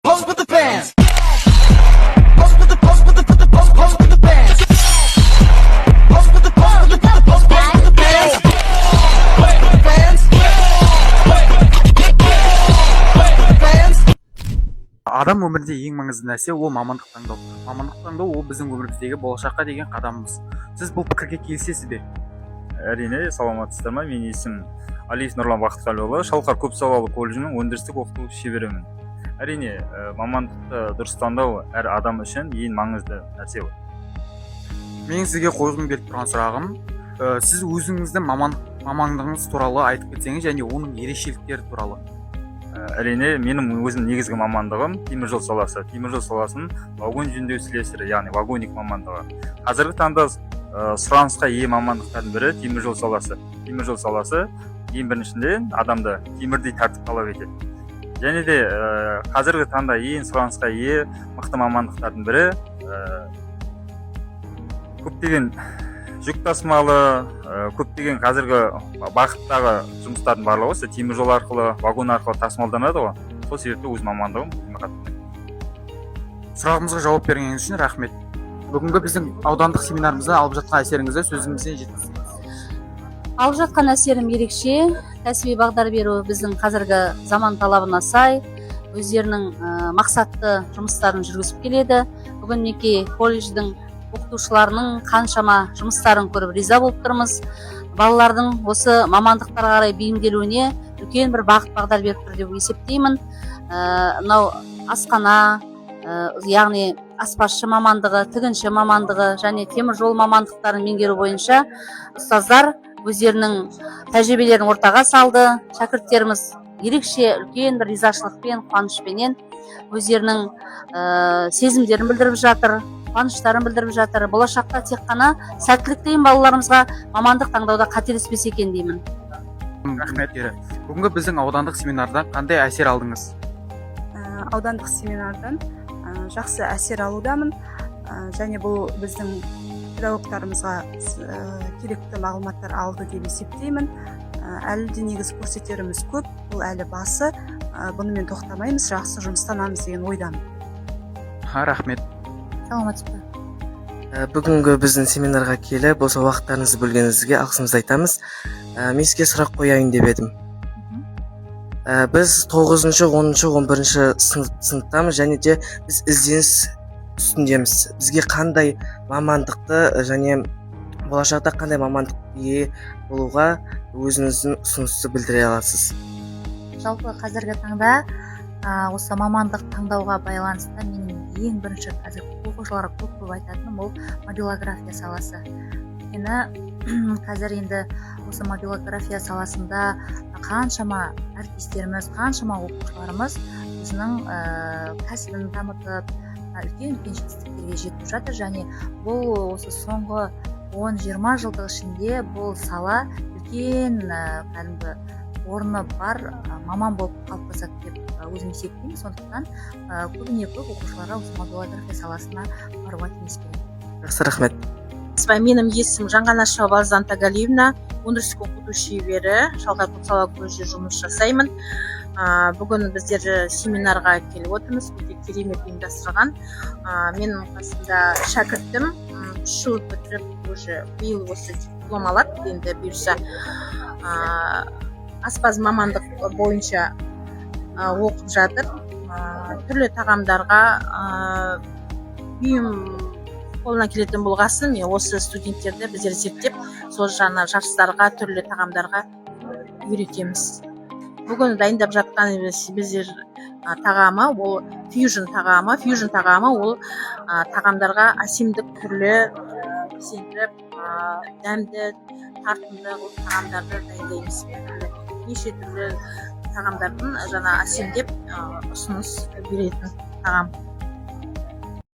Pose with the fans. Pose with the pose with the pose with the fans. Pose with the pose with the pose with the fans. Fans. Fans. Адам өмірде ең маңызды нәрсе ол мамандық таңдау. Мамандық таңдау ол біздің өміріміздегі болашаққа деген қадамымыз. Сіз бұл пікірге келісесіз бе? Әрине, саламатсыздар ма? Менің есімім Алиев Нұрлан Бақытқалиұлы, Шалқар көпсалалы колледжінің өндірістік оқыту шеберімін. Әрине, мамандықты дұрыс таңдау әр адам үшін ең маңызды нәрсе. Мен сізге қойғым келіп тұрған сұрағым, сіз өзіңіздің мамандығыңыз туралы айтып кетсеңіз және оның ерекшеліктері туралы. Әрине, менің өзім негізгі мамандығым теміржол саласы. Теміржол саласын вагон жөндеу слесарі, яғни вагоник мамандығы. Қазіргі таңда сұранысқа ие мамандықтардың бірі теміржол саласы. Теміржол саласы ең біріншінде адамды темірдей тәртіп талап етеді. Және де қазіргі таңда ең сұранысқа ие мықты мамандықтардың бірі көптеген жүк тасымалы, көптеген қазіргі бағыттағы жұмыстардың барлығы осы теміржол арқылы, вагон арқылы тасымалданады ғой. Сол себепті өз мамандығым. Сұрағымызға жауап бергеніңіз үшін рахмет. Бүгінгі біздің аудандық семинарымызда алып жатқан әсеріңізді сөзіңізбен жеткізіңіз. Алып жатқан әсерім ерекше. Кәсіби бағдар беру біздің қазіргі заман талабына сай, өздерінің мақсатты жұмыстарын жүргізіп келеді. Бүгін неке колледждің оқытушыларының қаншама жұмыстарын көріп риза болып тұрмыз. Балалардың осы мамандықтарға қарай бейімделуіне үлкен бір бағыт бағдар беріп тұр деп есептеймін. Мынау асхана, яғни аспазшы мамандығы, тігінші мамандығы және теміржол мамандықтарын меңгеру бойынша ұстаздар өздерінің тәжірибелерін ортаға салды. Шәкірттеріміз ерекше үлкен бір ризашылықпен, қуанышпенен өздерінің сезімдерін білдіріп жатыр, қуаныштарын білдіріп жатыр. Болашақта тек қана сәттілік тілеймін балаларымызға, мамандық таңдауда қателеспесе екен деймін. Рахмет. Бүгінгі біздің аудандық семинардан қандай әсер алдыңыз? Аудандық семинардан жақсы әсер алудамын, және бұл біздің педагогтарымызға керекті мағлұматтар алды деп есептеймін. Әлі де негіз көрсетеріміз көп, бұл әлі басы, бұнымен тоқтамаймыз, жақсы жұмыстанамыз деген ойдамын. Рахмет. Саламатсыз ба? Бүгінгі біздің семинарға келіп, осы уақыттарыңызды бөлгеніңізге алғысымызды айтамыз. Мен сізге сұрақ қояйын деп едім. Біз 9-шы, 10-шы, 11-шы сыныптамыз және де біз ізденіс үстіндеміз. Бізге қандай мамандықты және болашақта қандай мамандық ие болуға өзіңіздің ұсынысты білдіре аласыз? Жалпы қазіргі таңда осы мамандық таңдауға байланысты менің ең бірінші қазір оқушыларға көп айтатыным ол мобилография саласы. Өйткені қазір енді осы мобилография саласында қаншама әріптестеріміз, қаншама оқушыларымыз өзінің кәсібін дамытып, үлкен жетістіктерге жетіп жатыр, және бұл осы соңғы 10-20 жылдық ішінде бұл сала үлкен кәдімгі орны бар маман болып қалыптасады деп өзім есептеймін. Сондықтан көбіне көп оқушыларға осы мобилография саласына баруға кеңес беремін. Жақсы, рахмет. Менің есімім Жаңғанашева Балзан Тагалиевна, өндірістік оқыту шебері, Шалқар көпсалалы колледжде жұмыс жасаймын. Бүгін біздер семинарға келіп отырмыз, өте керемет ұйымдастырған. Менің қасымда шәкіртім 3 жыл бітіріп, уже биыл осы диплом алады. Енді бұйырса аспаз мамандық бойынша оқып жатыр. Түрлі тағамдарға үйім қолынан келетін болғасын, мен осы студенттерді біздер зерттеп, сол жаңа жарыстарға, түрлі тағамдарға үйретеміз. Бүгін дайындап жатқан біздер тағамы, ол фьюжн тағамы. Фьюжн тағамы ол тағамдарға әсемдік түрлі, сендіріп, дәмді, тартымды тағамдарды дайындаймыз. Неше түрлі тағамдардың жаңа әсемдеп ұсыныс беретін тағам.